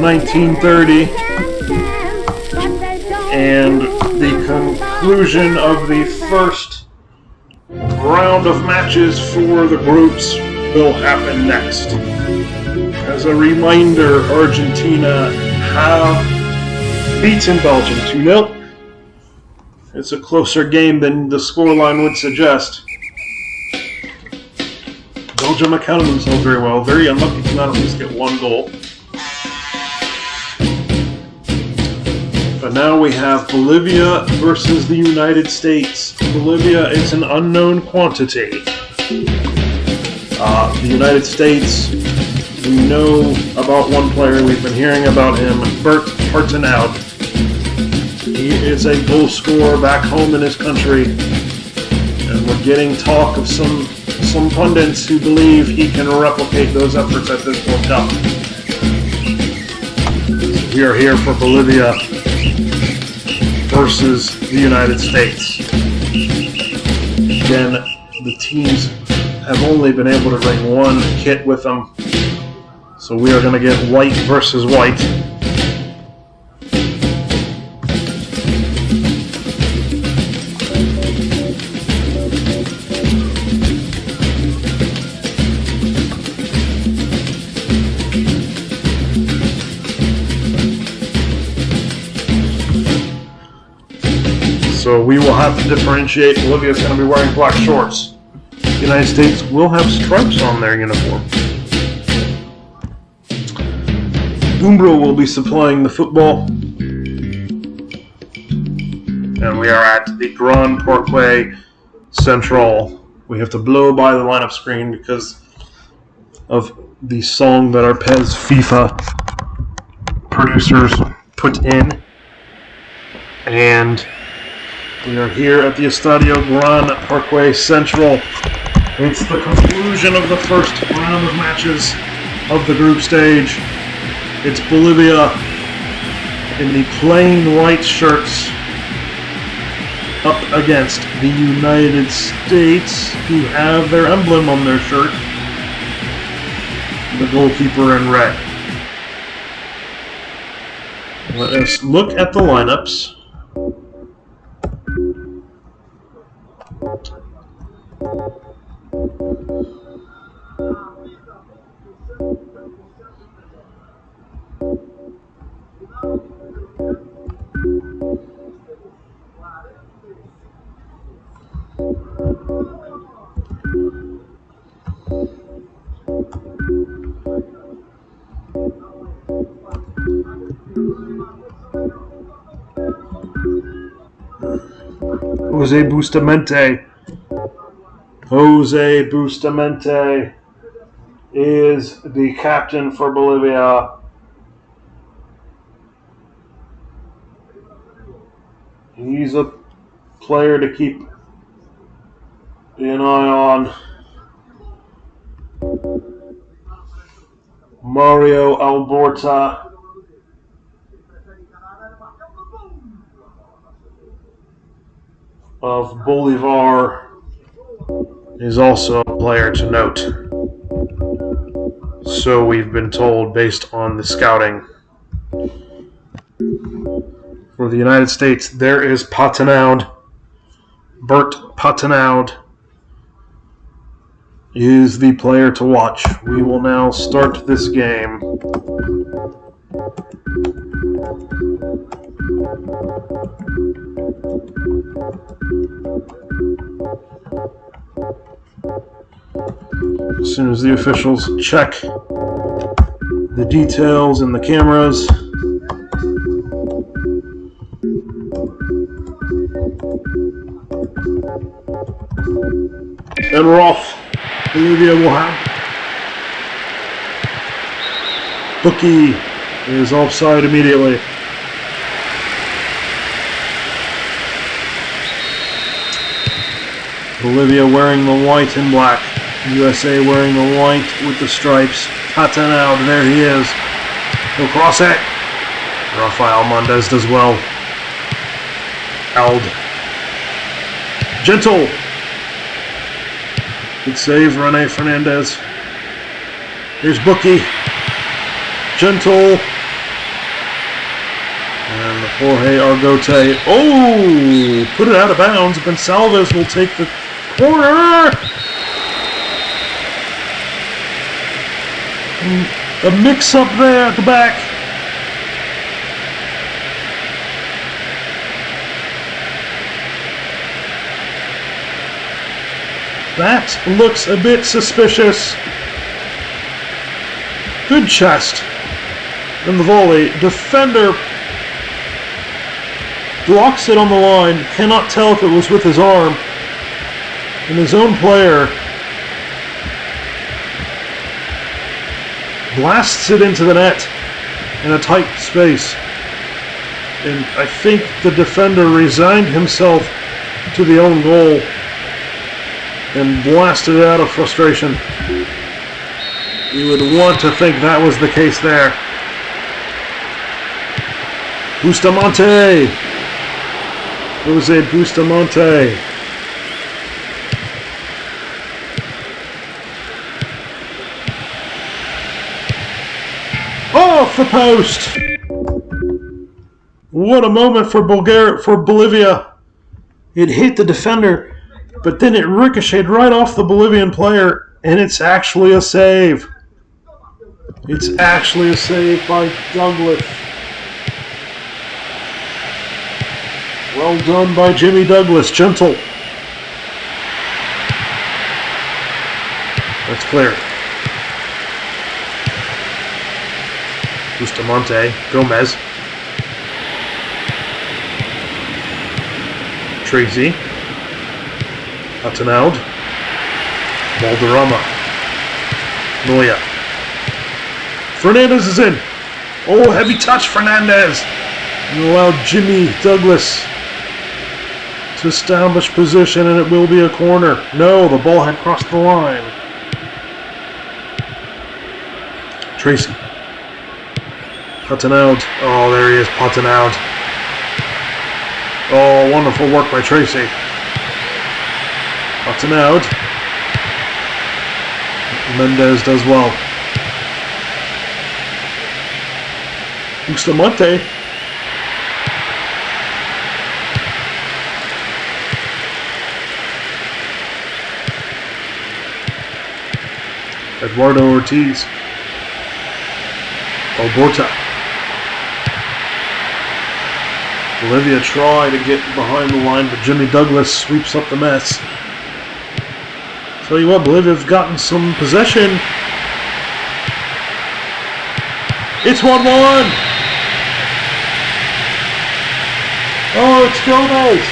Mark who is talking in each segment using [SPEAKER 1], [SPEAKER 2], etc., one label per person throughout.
[SPEAKER 1] 1930, and the conclusion of the first round of matches for the groups will happen next. As a reminder, Argentina have beaten Belgium 2-0. It's a closer game than the scoreline would suggest. Belgium accounted themselves very well. Very unlucky to not at least get one goal. But now we have Bolivia versus the United States. Bolivia is an unknown quantity. The United States, we know about one player. We've been hearing about him, Bert Patenaude. He is a goal scorer back home in his country. And we're getting talk of some pundits who believe he can replicate those efforts at this World Cup. We are here for Bolivia versus the United States. Again, the teams have only been able to bring one kit with them. So we are going to get white versus white. So we will have to differentiate. Bolivia is going to be wearing black shorts. The United States will have stripes on their uniform. Umbro will be supplying the football. And we are at the Grand Parkway Central. We have to blow by the lineup screen because of the song that our PES FIFA producers put in. And we are here at the Estadio Gran Parkway Central. It's the conclusion of the first round of matches of the group stage. It's Bolivia in the plain white shirts up against the United States, who have their emblem on their shirt, the goalkeeper in red. Let us look at the lineups. Jose Bustamante is the captain for Bolivia. He's a player to keep an eye on. Mario Alborta of Bolivar is also a player to note. So we've been told based on the scouting. For the United States, there is Patenaude. Bert Patenaude is the player to watch. We will now start this game. As soon as the officials check the details in the cameras, and we're off. Bolivia will have. Bookie is offside immediately. Bolivia wearing the white and black. USA wearing the white with the stripes. Patenaude, there he is. He'll cross it. Rafael Mendez does well. Ald. Gentle. Good save, Rene Fernandez. Here's Bookie. Gentle. Jorge Argote. Oh! Put it out of bounds. Gonsalves will take the corner. A mix-up there at the back. That looks a bit suspicious. Good chest. And the volley. Defender blocks it on the line. Cannot tell if it was with his arm. And his own player blasts it into the net in a tight space. And I think the defender resigned himself to the own goal and blasted it out of frustration. You would want to think that was the case there. Bustamante! Jose Bustamante. Off the post! What a moment for Bolivia. It hit the defender, but then it ricocheted right off the Bolivian player, and it's actually a save. It's actually a save by Douglas. Well done by Jimmy Douglas. Gentle. That's clear. Bustamante. Gomez. Tracy. Patenaude. Valderrama. Noya. Fernandez is in. Oh, heavy touch, Fernandez. And allowed Jimmy Douglas to establish position, and it will be a corner. No, the ball had crossed the line. Tracy. Patenaude. Oh, there he is, Patenaude. Oh, wonderful work by Tracy. Patenaude. Mendez does well. Bustamante. Eduardo Ortiz. Alborta. Bolivia try to get behind the line, but Jimmy Douglas sweeps up the mess. Tell you what, Bolivia's gotten some possession. It's 1-1. Oh, it's Gomez.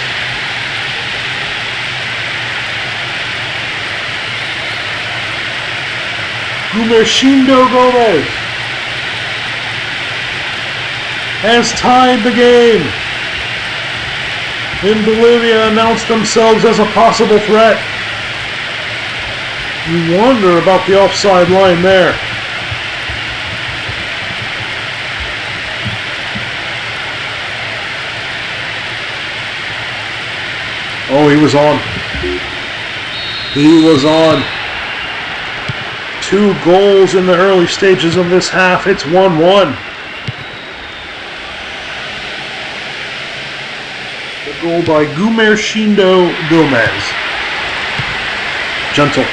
[SPEAKER 1] Gumercindo Gomez has tied the game. And Bolivia announced themselves as a possible threat. You wonder about the offside line there. Oh, he was on. He was on. 2 goals in the early stages of this half. It's 1-1. The goal by Gumercindo Gomez. Gentle.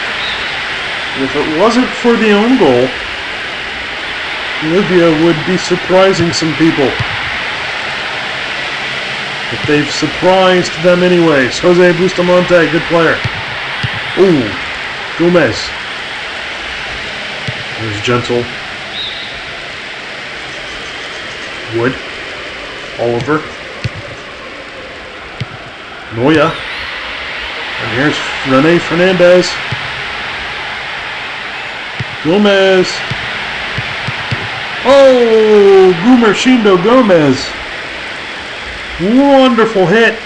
[SPEAKER 1] If it wasn't for the own goal, Bolivia would be surprising some people. But they've surprised them anyways. Jose Bustamante, good player. Ooh, Gomez. There's Gentle. Wood. Oliver. Noya. And here's Rene Fernandez. Gomez. Oh, Gumercindo Gomez. Wonderful hit.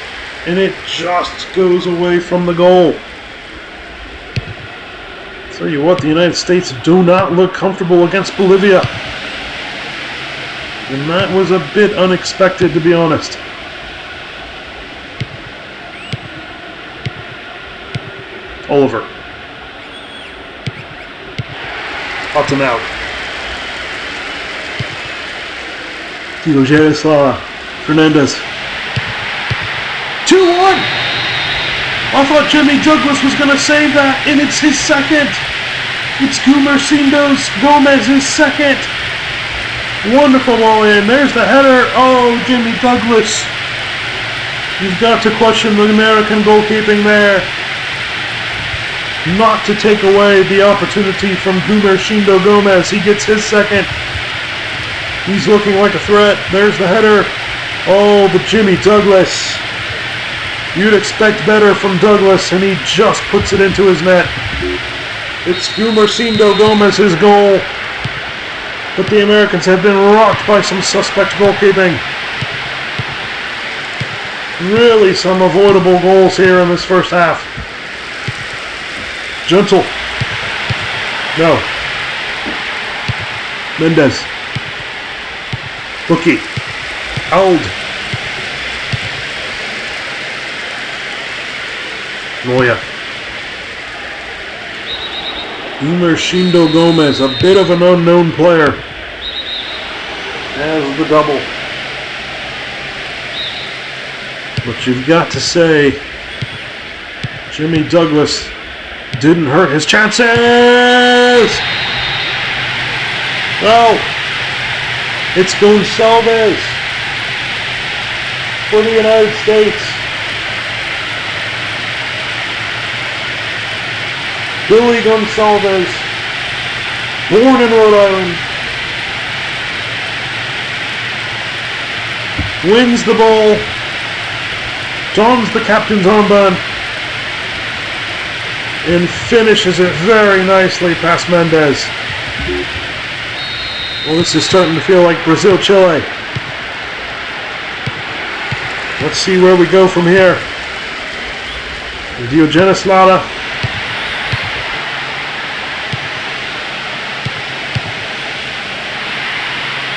[SPEAKER 1] And it just goes away from the goal. Tell you what, the United States do not look comfortable against Bolivia. And that was a bit unexpected, to be honest. Oliver. Patenaude. Tiro Sala. Fernandez. 2-1! I thought Jimmy Douglas was going to save that, and it's his second. It's Gumercindo Gomez's second. Wonderful ball in. There's the header. Oh, Jimmy Douglas. You've got to question the American goalkeeping there. Not to take away the opportunity from Gumercindo Gomez. He gets his second. He's looking like a threat. There's the header. Oh, but Jimmy Douglas. You'd expect better from Douglas, and he just puts it into his net. It's Gumercindo Gomez's goal. But the Americans have been rocked by some suspect goalkeeping. Really some avoidable goals here in this first half. Gentle. No. Mendez. Bookie. Old. Moya. Gumercindo Gomez, a bit of an unknown player. Has the double. But you've got to say, Jimmy Douglas didn't hurt his chances! Well, it's Gonçalves for the United States. Billy Gonçalves, born in Rhode Island, wins the ball, dons the captain's armband, and finishes it very nicely past Mendez. Well, this is starting to feel like Brazil-Chile. Let's see where we go from here. Diogenes Lara.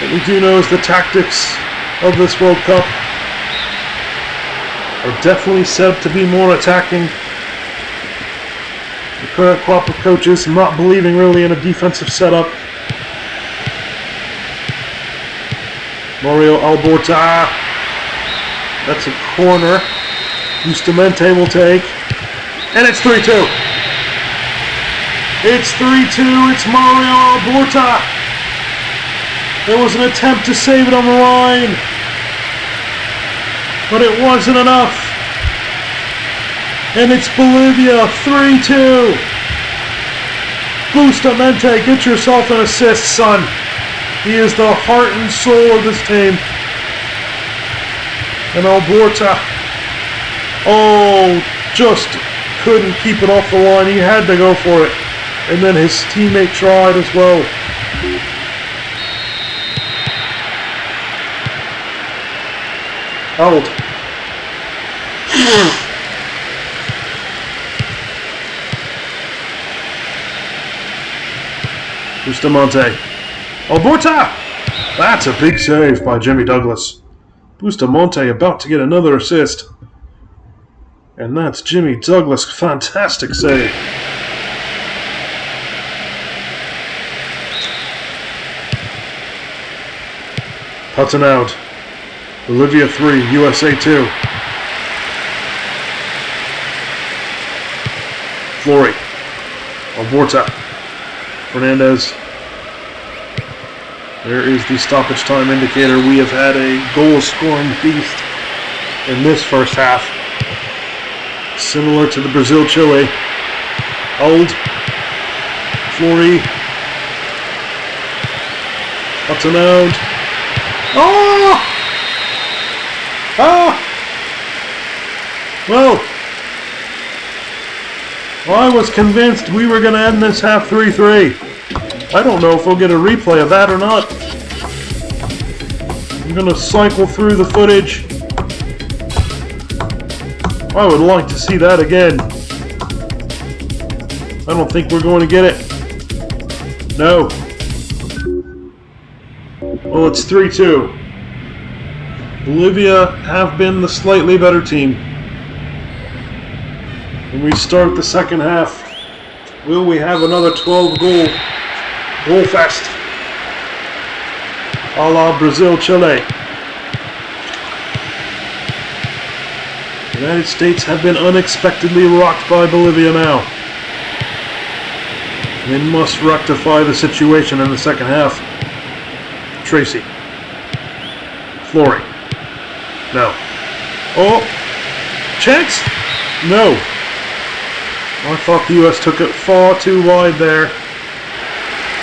[SPEAKER 1] What we do know is the tactics of this World Cup are definitely set up to be more attacking. The current crop of coaches not believing really in a defensive setup. Mario Alborta. That's a corner. Bustamante will take. And it's 3-2. It's 3-2. It's Mario Alborta. There was an attempt to save it on the line, but it wasn't enough. And it's Bolivia, 3-2. Bustamante, get yourself an assist, son. He is the heart and soul of this team. And Alborta, oh, just couldn't keep it off the line. He had to go for it. And then his teammate tried as well. Old. Bustamante. Alborta! That's a big save by Jimmy Douglas. Bustamante about to get another assist. And that's Jimmy Douglas. Fantastic save. Patenaude. Bolivia 3, USA 2. Flory. Alborta. Fernandez. There is the stoppage time indicator. We have had a goal-scoring feast in this first half. Similar to the Brazil-Chile. Old. Flory. Patenaude. Oh! Ah! Well, I was convinced we were going to end this half 3-3. I don't know if we'll get a replay of that or not. I'm going to cycle through the footage. I would like to see that again. I don't think we're going to get it. No. Well, it's 3-2. Bolivia have been the slightly better team. When we start the second half, will we have another 12-goal fest a la Brazil-Chile? The United States have been unexpectedly rocked by Bolivia now. They must rectify the situation in the second half. Tracy. Flory. No. Oh! Chance? No. I thought the U.S. took it far too wide there.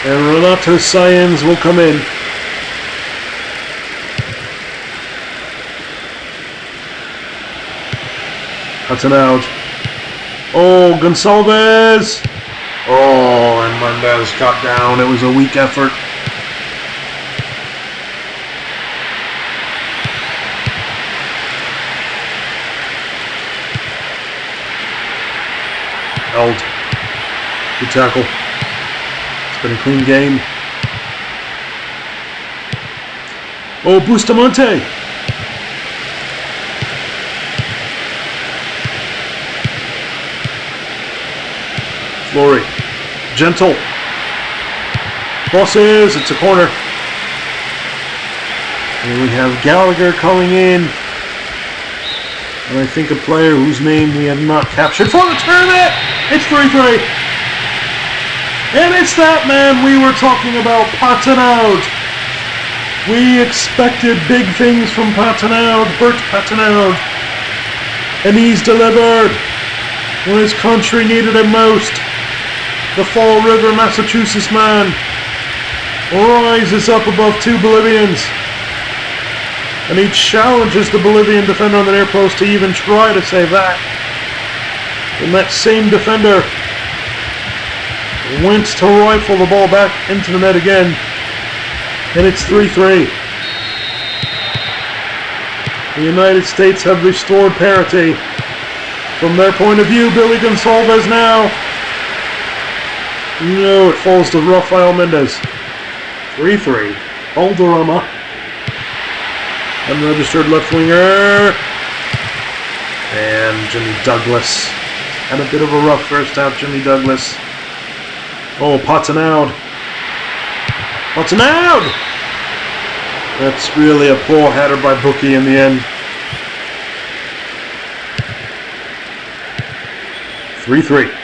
[SPEAKER 1] And Renato Sáenz will come in. Patenaude. Oh, Gonçalves! Oh, and Mendez got down. It was a weak effort. Held. Good tackle. It's been a clean game. Oh, Bustamante! Flory. Gentle. Crosses. It's a corner. And we have Gallagher calling in. And I think a player whose name we have not captured for the tournament. It's 3-3. And it's that man we were talking about, Patenaude. We expected big things from Patenaude, Bert Patenaude. And he's delivered when his country needed him most. The Fall River, Massachusetts man rises up above two Bolivians. And he challenges the Bolivian defender on the near post to even try to save that. And that same defender went to rifle the ball back into the net again. And it's 3-3. The United States have restored parity. From their point of view, Billy Gonçalves now. No, it falls to Rafael Mendez. 3-3. Alderama. Unregistered left winger. And Jimmy Douglas. Had a bit of a rough first half, Jimmy Douglas. Oh, Patenaude. Patenaude! That's really a poor header by Bookie in the end. 3-3.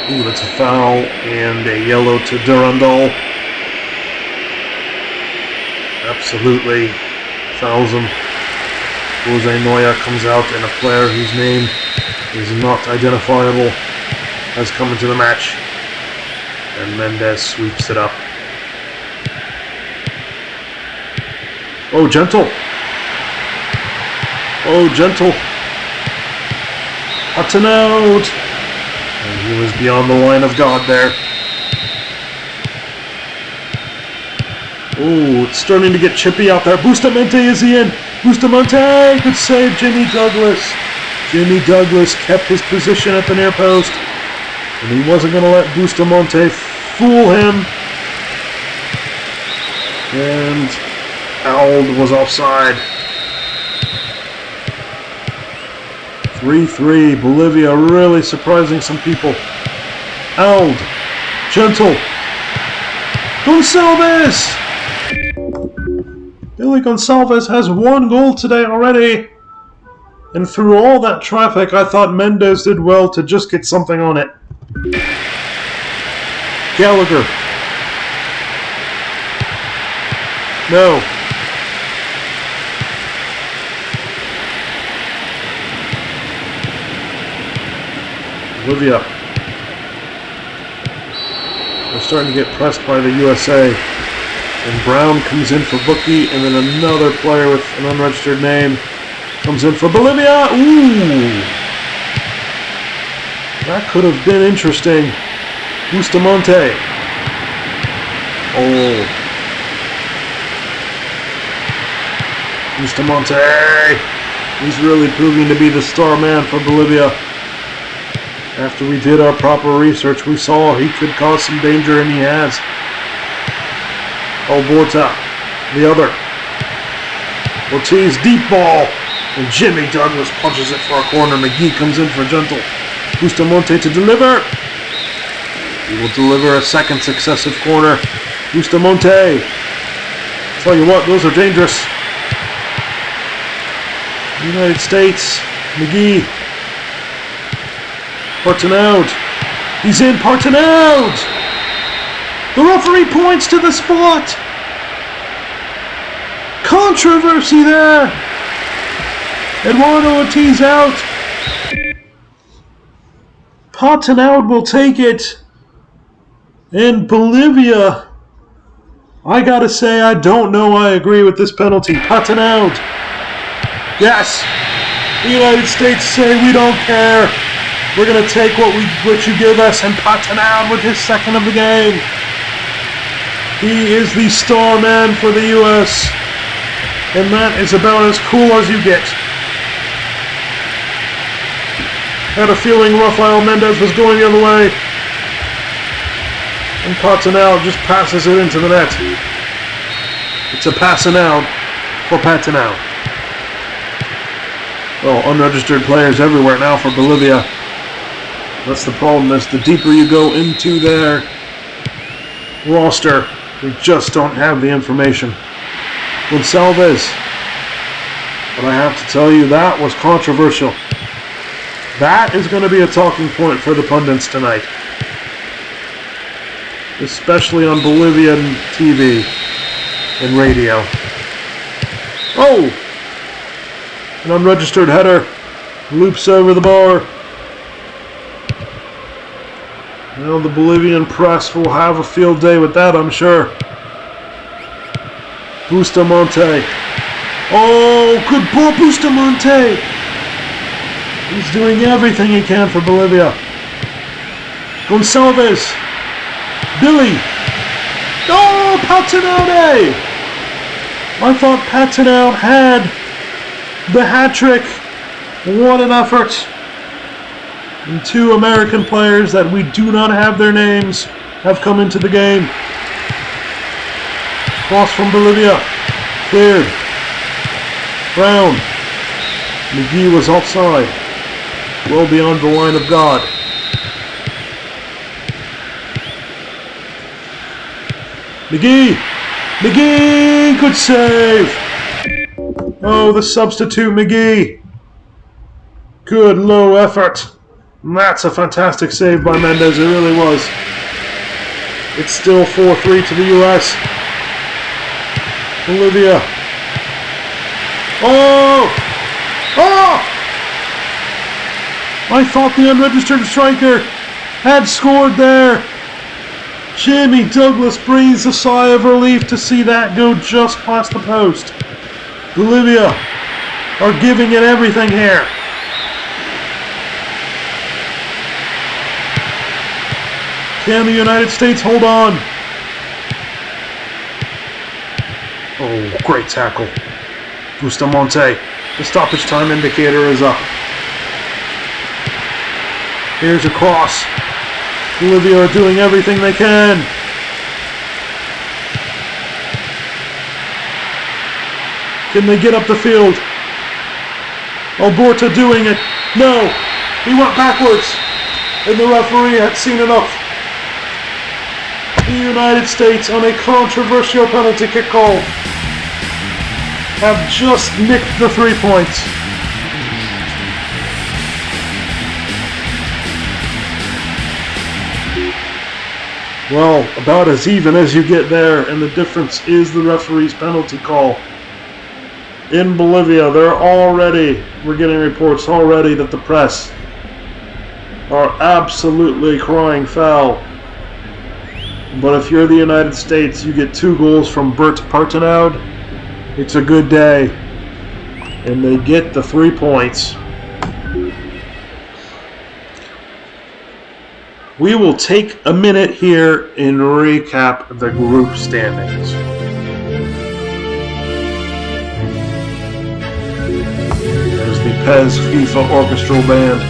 [SPEAKER 1] Ooh, that's a foul and a yellow to Durandal. Absolutely fouls him. Jose Noya comes out and a player whose name is not identifiable has come into the match. And Mendez sweeps it up. Oh, Gentle. Oh, Gentle. Patenaude. And he was beyond the line of God there. Oh, it's starting to get chippy out there. Bustamante, is he in? Bustamante! Good save, Jimmy Douglas. Jimmy Douglas kept his position at the near post. And he wasn't going to let Bustamante fool him. And Ald was offside. 3-3. Bolivia really surprising some people. Ald. Gentle. Gonçalves! Billy Gonçalves has one goal today already. And through all that traffic, I thought Mendez did well to just get something on it. Gallagher. No. Bolivia. They're starting to get pressed by the USA. And Brown comes in for Bookie, and then another player with an unregistered name comes in for Bolivia. Ooh! That could have been interesting. Bustamante. Oh. Bustamante. He's really proving to be the star man for Bolivia. After we did our proper research, we saw he could cause some danger, and he has. Alborta, the other. Ortiz, deep ball. And Jimmy Douglas punches it for a corner. McGee comes in for Gentle. Bustamante to deliver. He will deliver a second successive corner. Bustamante. Tell you what, those are dangerous. United States McGee. Patenaude. He's in. Patenaude. The referee points to the spot. Controversy there. Eduardo Ortiz out. Patenaude will take it. And Bolivia, I gotta say, I don't know I agree with this penalty. Patenaude. Yes. The United States say we don't care. We're going to take what you give us, and Patenaude with his second of the game. He is the star man for the U.S., and that is about as cool as you get. Had a feeling Rafael Mendez was going the other way, and Patenaude just passes it into the net. It's a Patenaude for Patenaude. Well, unregistered players everywhere now for Bolivia. That's the problem, is the deeper you go into their roster, we just don't have the information. Gonçalves. But I have to tell you, that was controversial. That is going to be a talking point for the pundits tonight. Especially on Bolivian TV and radio. Oh! An unregistered header. Loops over the bar. Well, the Bolivian press will have a field day with that, I'm sure. Bustamante. Oh, good ball, Bustamante. He's doing everything he can for Bolivia. Gonçalves. Billy. Oh, Patenaude. I thought Patenaude had the hat trick. What an effort. And two American players that we do not have their names have come into the game. Cross from Bolivia. Cleared. Brown. McGee was offside. Well beyond the line of God. McGee. McGee. Good save. Oh, the substitute McGee. Good low effort. That's a fantastic save by Mendez. It really was. It's still 4-3 to the U.S. Bolivia. Oh! Oh! I thought the unregistered striker had scored there. Jimmy Douglas breathes a sigh of relief to see that go just past the post. Bolivia are giving it everything here. Can the United States hold on? Oh, great tackle. Bustamante. The stoppage time indicator is up. Here's a cross. Bolivia are doing everything they can. Can they get up the field? Alborta doing it. No! He went backwards. And the referee had seen enough. The United States, on a controversial penalty kick call, have just nicked the 3 points. Well, about as even as you get there, and the difference is the referee's penalty call. In Bolivia, we're getting reports already that the press are absolutely crying foul. But if you're the United States, you get 2 goals from Bert Patenaude. It's a good day. And they get the 3 points. We will take a minute here and recap the group standings. As the PES FIFA Orchestral Band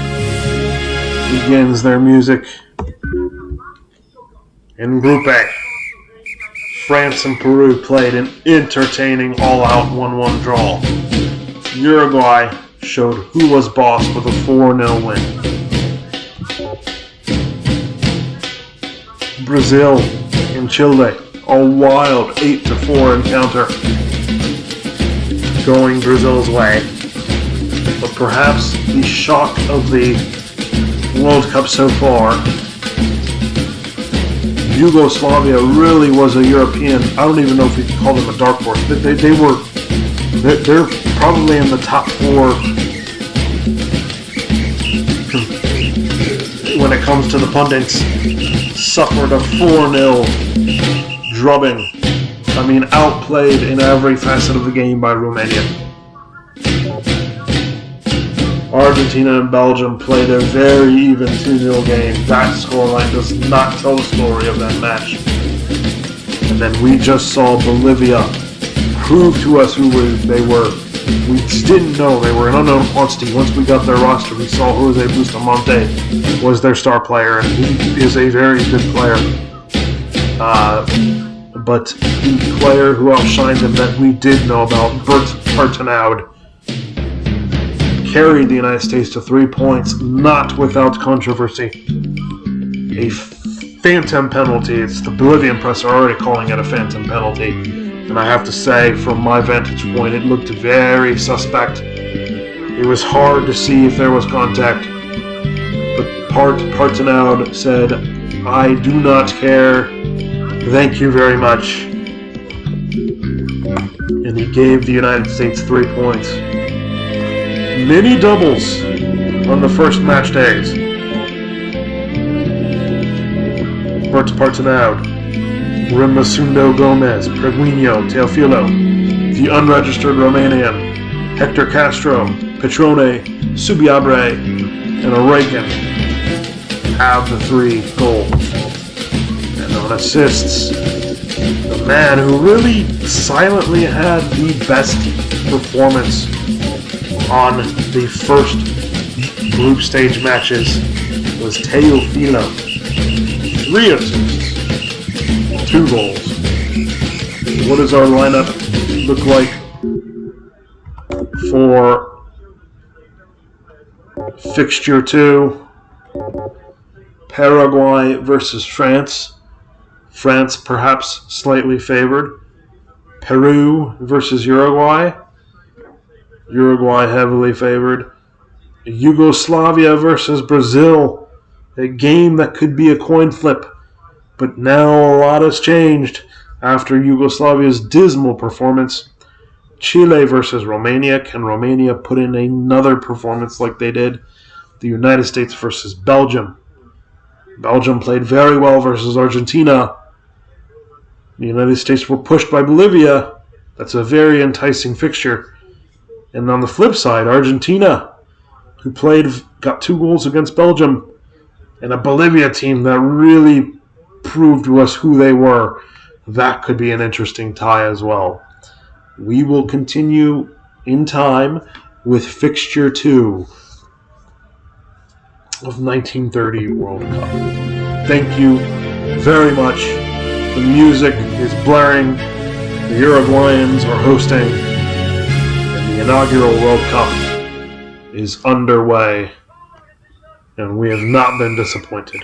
[SPEAKER 1] begins their music. In Group A, France and Peru played an entertaining all-out 1-1 draw. Uruguay showed who was boss with a 4-0 win. Brazil and Chile, a wild 8-4 encounter, going Brazil's way. But perhaps the shock of the World Cup so far. Yugoslavia really was a European. I don't even know if we can call them a dark horse. They're probably in the top 4 when it comes to the pundits. Suffered a 4-0 drubbing. I mean, outplayed in every facet of the game by Romania. Argentina and Belgium played a very even 2-0 game. That scoreline does not tell the story of that match. And then we just saw Bolivia prove to us who they were. We didn't know they were an unknown quantity. Once we got their roster, we saw Jose Bustamante was their star player, and he is a very good player. But the player who outshined him that we did know about, Bert Patenaude, carried the United States to 3 points, not without controversy. A phantom penalty. It's the Bolivian press are already calling it a phantom penalty. And I have to say, from my vantage point, it looked very suspect. It was hard to see if there was contact. But Patenaude said, "I do not care. Thank you very much." And he gave the United States 3 points. Many doubles on the first match days. Bert Patenaude, Rimasundo Gomez, Preguinho, Teofilo, the unregistered Romanian, Hector Castro, Petrone, Subiabre, and Oregon have the 3 goals. And on assists, the man who really silently had the best performance on the first group stage matches was Teofilo. 3 assists, 2 goals. What does our lineup look like for fixture 2? Paraguay versus France. France perhaps slightly favored. Peru versus Uruguay. Uruguay heavily favored. Yugoslavia versus Brazil. A game that could be a coin flip. But now a lot has changed after Yugoslavia's dismal performance. Chile versus Romania. Can Romania put in another performance like they did? The United States versus Belgium. Belgium played very well versus Argentina. The United States were pushed by Bolivia. That's a very enticing fixture. And on the flip side, Argentina, who got 2 goals against Belgium, and a Bolivia team that really proved to us who they were. That could be an interesting tie as well. We will continue in time with fixture 2 of 1930 World Cup. Thank you very much. The music is blaring. The Uruguayans are hosting. And the inaugural World Cup is underway. And we have not been disappointed.